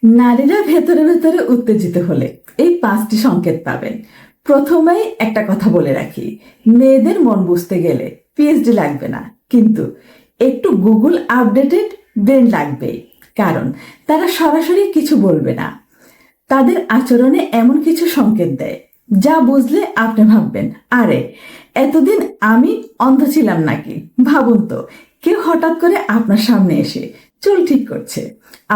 নারীরা ভেতরে ভেতরে উত্তেজিত হলে এই 5টি সংকেত পাবেন। প্রথমেই একটা কথা বলে রাখি, মেয়েদের মন বুঝতে গেলে পিএইচডি লাগবে না, কিন্তু একটু গুগল আপডেটেড ব্রেন লাগবে। কারণ তারা সরাসরি কিছু বলবে না, তাদের আচরণে এমন কিছু সংকেত দেয় যা বুঝলে আপনি ভাববেন, আরে এতদিন আমি অন্ধ ছিলাম নাকি। ভাবুন তো, কেউ হঠাৎ করে আপনার সামনে এসে চুল ঠিক করছে,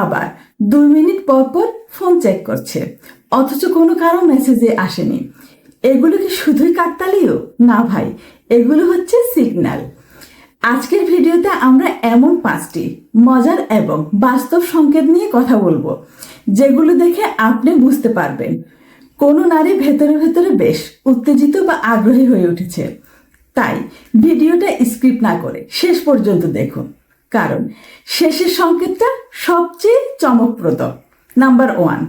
আবার 2 মিনিট পর পর ফোন চেক করছে, অথচ কোনো কারো মেসেজে আসেনি। এগুলো কি শুধুই কাকতালীয়? না ভাই, এগুলো হচ্ছে সিগন্যাল। আজকের ভিডিওতে আমরা এমন 5টি মজার এবং বাস্তব সংকেত নিয়ে কথা বলবো, যেগুলো দেখে আপনি বুঝতে পারবেন কোনো নারী ভেতরে ভেতরে বেশ উত্তেজিত বা আগ্রহী হয়ে উঠেছে। তাই ভিডিওটা স্কিপ না করে শেষ পর্যন্ত দেখুন, কারণ শেষের সংকেতটা সবচেয়ে চমকপ্রদ। নাম্বার 1,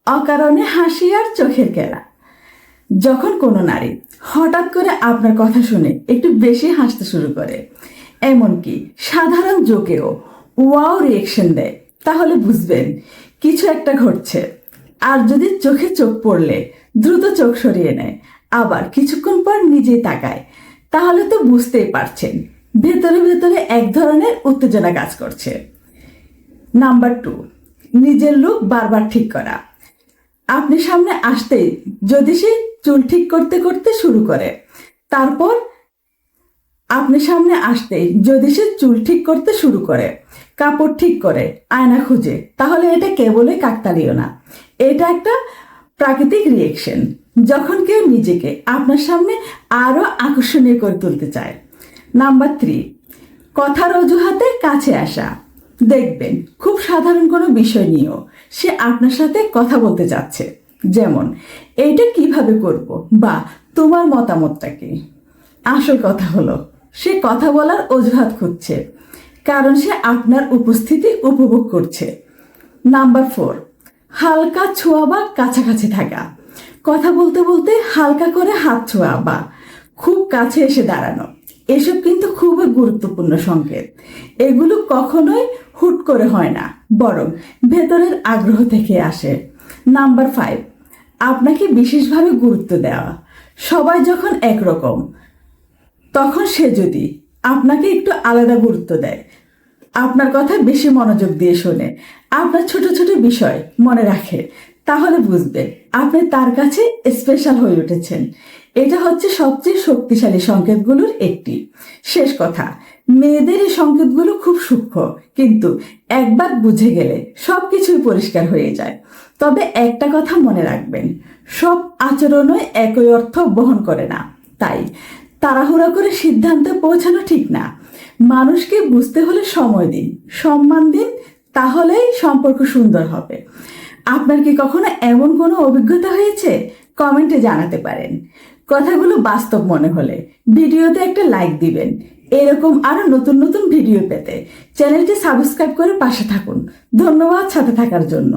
অকারণে হাসি আর চোখের কেরা। যখন কোনো নারী হঠাৎ করে আপনার কথা শুনে একটু বেশি হাসতে শুরু করে, এমনকি সাধারণ জোকেও ওয়াও রিয়েকশন দেয়, তাহলে বুঝবেন কিছু একটা ঘটছে। আর যদি চোখে চোখ পড়লে দ্রুত চোখ সরিয়ে নেয়, আবার কিছুক্ষণ পর নিজেই তাকায়, তাহলে তো বুঝতেই পারছেন ভেতরে ভেতরে এক ধরনের উত্তেজনা কাজ করছে। নাম্বার 2, নিজের লুক বারবার ঠিক করা। আপনি সামনে আসতেই যদি সে চুল ঠিক করতে করতে শুরু করে, তারপর আপনি সামনে আসতেই যদি সে চুল ঠিক করতে শুরু করে, কাপড় ঠিক করে, আয়না খুঁজে, তাহলে এটা কেবলই কাকতালীয় না, এটা একটা প্রাকৃতিক রিয়েকশন। যখন কেউ নিজেকে আপনার সামনে আরো আকর্ষণীয় করে তুলতে চায়। নাম্বার 3, কথার অজুহাতে কাছে আসা। দেখবেন খুব সাধারণ কোনো বিষয় নিয়েও সে আপনার সাথে কথা বলতে যাচ্ছে, যেমন এইটা কিভাবে করব বা তোমার মতামতটা কি। আসল কথা হলো সে কথা বলার অজুহাত খুঁজছে, কারণ সে আপনার উপস্থিতি উপভোগ করছে। নাম্বার 4, হালকা ছোঁয়া বা কাছাকাছি থাকা। কথা বলতে বলতে হালকা করে হাত ছোঁয়া বা খুব কাছে এসে দাঁড়ানো, এসব কিন্তু খুবই গুরুত্বপূর্ণ সংকেত। এগুলো কখনোই হুট করে হয় না, বরং ভেতরের আগ্রহ থেকে আসে। নাম্বার 5, আপনাকে বিশেষভাবে গুরুত্ব দেওয়া। সবাই যখন একরকম, তখন সে যদি আপনাকে একটু আলাদা গুরুত্ব দেয়, আপনার কথা বেশি মনোযোগ দিয়ে শোনে, আপনার ছোট ছোট বিষয় মনে রাখে, তাহলে বুঝবে আপনি তার কাছে স্পেশাল হয়ে উঠেছেন। এটা হচ্ছে সবচেয়ে শক্তিশালী সংকেতগুলোর একটি। শেষ কথা, মেয়েদের এই সংকেতগুলো খুব সূক্ষ্ম, কিন্তু একবার বুঝে গেলে সবকিছুই পরিষ্কার হয়ে যায়। তবে একটা কথা মনে রাখবেন, সব আচরণই একই অর্থ বহন করে না। তাই তাড়াহুড়া করে সিদ্ধান্তে পৌঁছানো ঠিক না। মানুষকে বুঝতে হলে সময় দিন, সম্মান দিন, তাহলেই সম্পর্ক সুন্দর হবে। আপনার কি কখনো এমন কোনো অভিজ্ঞতা হয়েছে? কমেন্টে জানাতে পারেন। কথাগুলো বাস্তব মনে হলে ভিডিওতে একটা লাইক দিবেন। এরকম আরো নতুন নতুন ভিডিও পেতে চ্যানেলটি সাবস্ক্রাইব করে পাশে থাকুন। ধন্যবাদ সাথে থাকার জন্য।